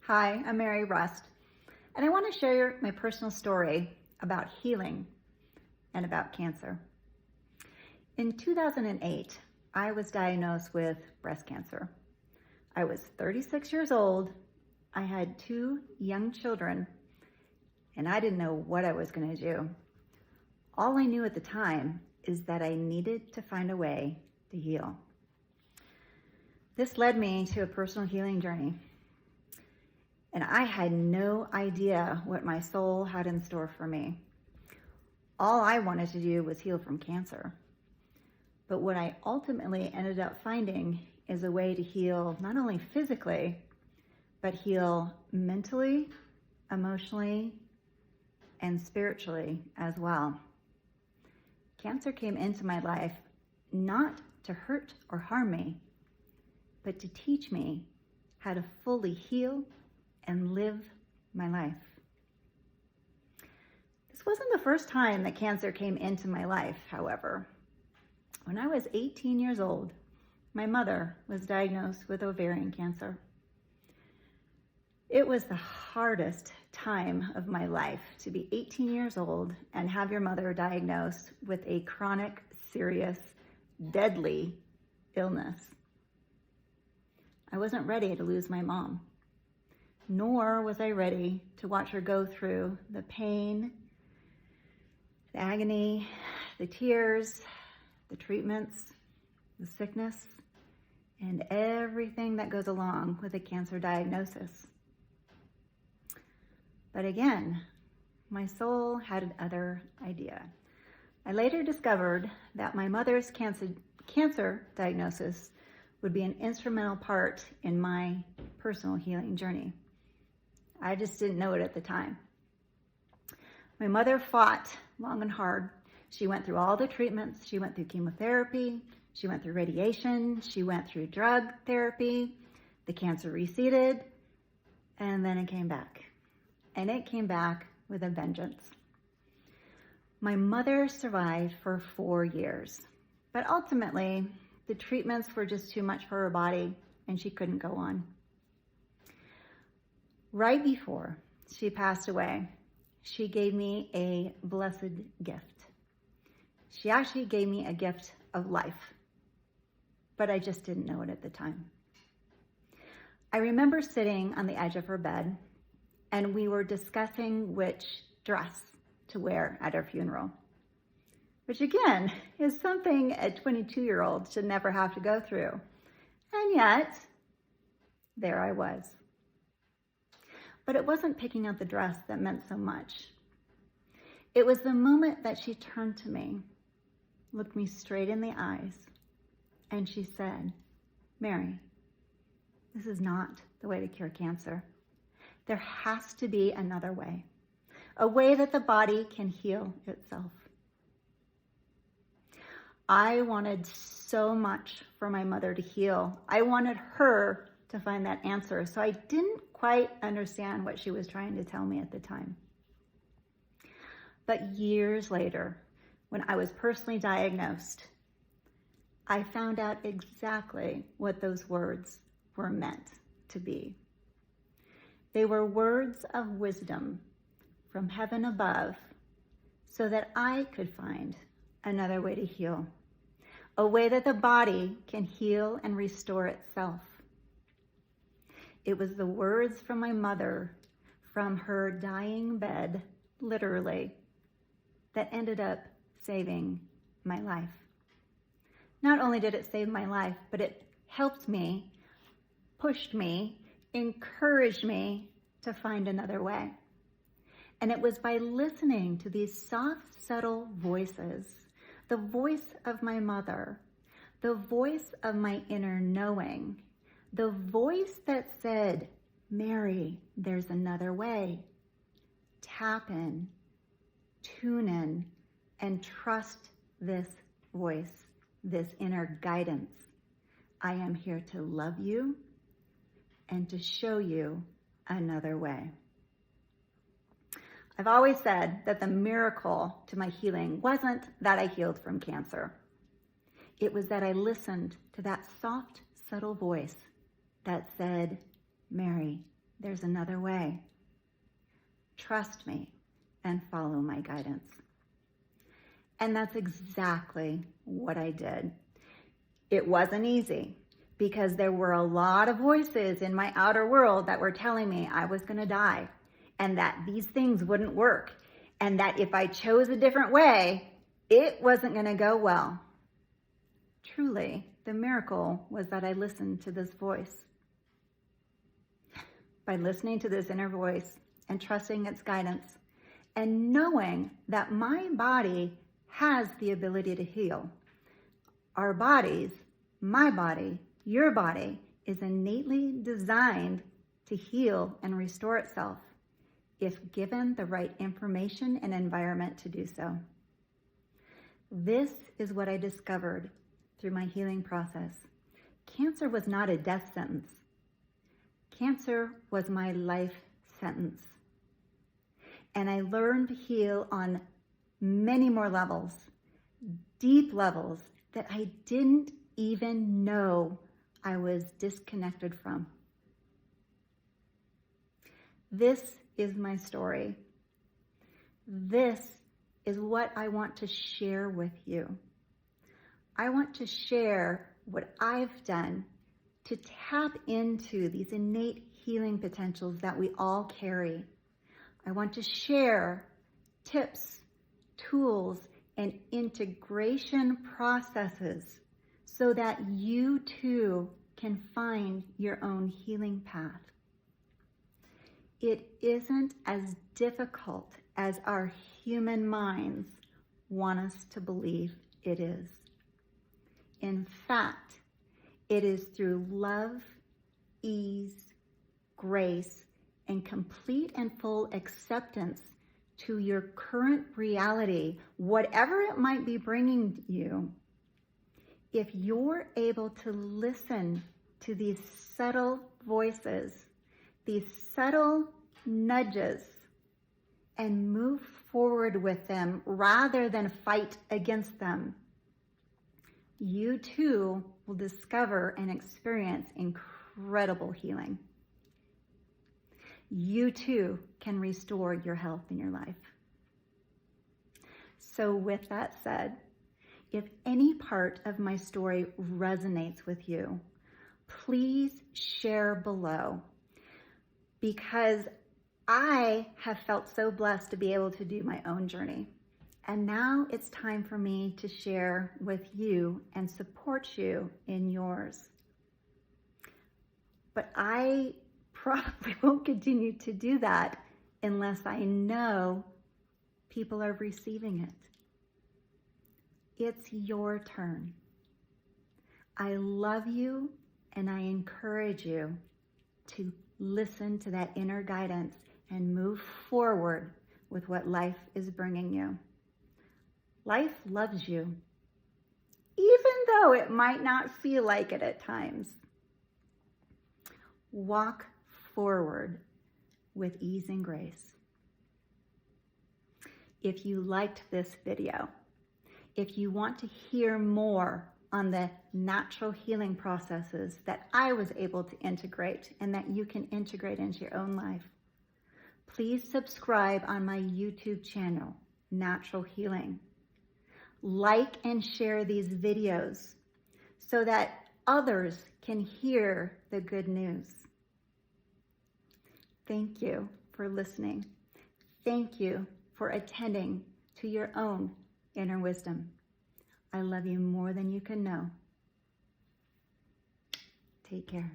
Hi, I'm Mary Rust, and I want to share my personal story about healing and about cancer. In 2008, I was diagnosed with breast cancer. I was 36 years old, I had 2 young children, and I didn't know what I was going to do. All I knew at the time is that I needed to find a way to heal. This led me to a personal healing journey. And I had no idea what my soul had in store for me. All I wanted to do was heal from cancer. But what I ultimately ended up finding is a way to heal not only physically, but heal mentally, emotionally, and spiritually as well. Cancer came into my life not to hurt or harm me, but to teach me how to fully heal and live my life. This wasn't the first time that cancer came into my life, however. When I was 18 years old, my mother was diagnosed with ovarian cancer. It was the hardest time of my life to be 18 years old and have your mother diagnosed with a chronic, serious, deadly illness. I wasn't ready to lose my mom, nor was I ready to watch her go through the pain, the agony, the tears, the treatments, the sickness, and everything that goes along with a cancer diagnosis. But again, my soul had another idea. I later discovered that my mother's cancer diagnosis would be an instrumental part in my personal healing journey. I just didn't know it at the time. My mother fought long and hard. She went through all the treatments. She went through chemotherapy. She went through radiation. She went through drug therapy. The cancer receded, and then it came back. And it came back with a vengeance. My mother survived for 4 years, but ultimately, the treatments were just too much for her body, and she couldn't go on. Right before she passed away, she gave me a blessed gift. She actually gave me a gift of life, but I just didn't know it at the time. I remember sitting on the edge of her bed, and we were discussing which dress to wear at her funeral, which again is something a 22-year-old should never have to go through. And yet, there I was. But it wasn't picking out the dress that meant so much. It was the moment that she turned to me, looked me straight in the eyes, and she said, "Mary, this is not the way to cure cancer. There has to be another way, a way that the body can heal itself." I wanted so much for my mother to heal. I wanted her to find that answer, so I didn't quite understand what she was trying to tell me at the time. But years later, when I was personally diagnosed, I found out exactly what those words were meant to be. They were words of wisdom from heaven above so that I could find another way to heal, a way that the body can heal and restore itself. It was the words from my mother from her dying bed, literally, that ended up saving my life. Not only did it save my life, but it helped me, pushed me, encouraged me to find another way. And it was by listening to these soft, subtle voices, the voice of my mother, the voice of my inner knowing, the voice that said, "Mary, there's another way. Tap in, tune in, and trust this voice, this inner guidance. I am here to love you and to show you another way." I've always said that the miracle to my healing wasn't that I healed from cancer. It was that I listened to that soft, subtle voice that said, "Mary, there's there's another way. Trust me and follow my guidance. And that's exactly what I did. It wasn't easy because there were a lot of voices in my outer world that were telling me I was going to die and that these things wouldn't work and that if I chose a different way, it wasn't going to go well. Truly, the miracle was that I listened to this voice. By listening to this inner voice and trusting its guidance and knowing that my body has the ability to heal. Our bodies, my body, your body, is innately designed to heal and restore itself if given the right information and environment to do so. This is what I discovered through my healing process. Cancer was not a death sentence. Cancer was my life sentence. And I learned to heal on many more levels, deep levels that I didn't even know I was disconnected from. This is my story. This is what I want to share with you. I want to share what I've done to tap into these innate healing potentials that we all carry. I want to share tips, tools, and integration processes so that you too can find your own healing path. It isn't as difficult as our human minds want us to believe it is. In fact, it is through love, ease, grace, and complete and full acceptance to your current reality, whatever it might be bringing you. If you're able to listen to these subtle voices, these subtle nudges, and move forward with them rather than fight against them, you too will discover and experience incredible healing. You too can restore your health in your life. So with that said, if any part of my story resonates with you, please share below, because I have felt so blessed to be able to do my own journey. And now it's time for me to share with you and support you in yours. But I probably won't continue to do that unless I know people are receiving it. It's your turn. I love you and I encourage you to listen to that inner guidance and move forward with what life is bringing you. Life loves you, even though it might not feel like it at times. Walk forward with ease and grace. If you liked this video, if you want to hear more on the natural healing processes that I was able to integrate and that you can integrate into your own life, please subscribe on my YouTube channel, Natural Healing. Like and share these videos so that others can hear the good news. Thank you for listening. Thank you for attending to your own inner wisdom. I love you more than you can know. Take care.